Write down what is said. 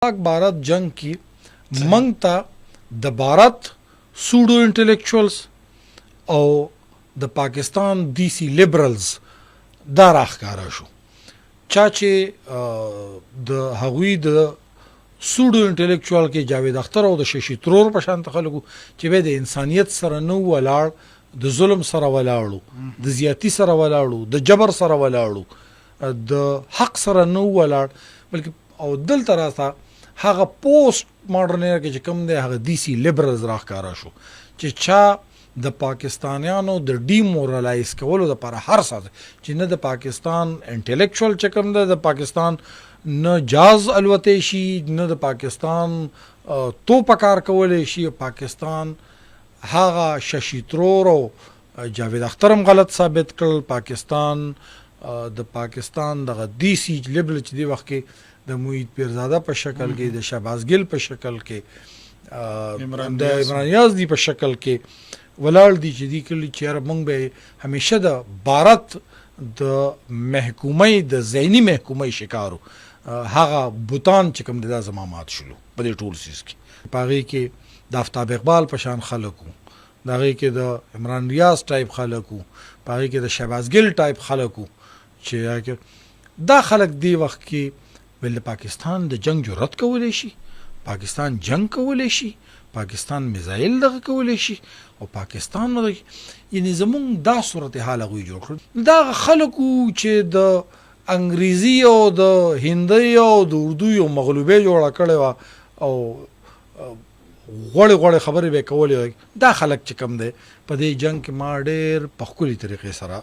پاک بھارت جنگ کې موږ ته د بھارت سوډو انټلیکچوالز او د پاکستان دیسی لیبرلز دا راښکاره شو. چا چې د هغوی د سوډو انټلیکچوال کې جاوید اختر او د ششي ترور په شان خلکو چې به د انسانیت سره نو ولاړ، د ظلم سره ولاړو، د زیاتی سره ولاړو، د جبر سره ولاړو، د حق سره نو ولاړ، بلکې او دلته راځه هغه پوسټ ماډرن کې چې کوم دی هغه دیسی لیبرلز راښکاره شو چې چا د پاکستانیانو د ډیمورالایز کولو لپاره هر څه چې نه د پاکستان انټلیکچوال چې کوم دی د پاکستان نه جاز الوتی شي، نه د پاکستان توپه کار کولی شي. پاکستان هغه ششي ترور او جاوید اختر هم غلط ثابت کړل. پاکستان د پاکستان دغه دیسی لیبرل چې دی وخت کې د محیط پیرزاده په شکل کې، د شهباز ګل په شکل کې، د عمران نیاز دی په شکل کې ولاړ دي چې دی کلی چې موږ به همیشه د بھارت د محکومۍ د ذهني محکومۍ شکارو. هغه بوتان چې کوم دا زما مات شلو په دې ټول سیز کې، په هغې کې د آفتاب اقبال په شان خلک وو، د هغې کې د عمران ریاض ټایپ خلک وو، په هغې کې د شهباز ګل ټایپ خلک وو چې دا خلک دی وخت کې ول پاکستان د جنگ جرأت کولی شي، پاکستان جنگ کولی شي، پاکستان میزایل دغه کولی شي او پاکستان یعنی زمونږ دا صورتحال هغوی جوړ کړل. دا خلکو چې د انګریزي او د هندي او د اردو یو مغلوبې جوړه کړې وه او غوړې غوړې خبرې به یې کولې، دا خلک چې کوم دی په دې جنگ کې ما ډېر په ښکلي طریقې سره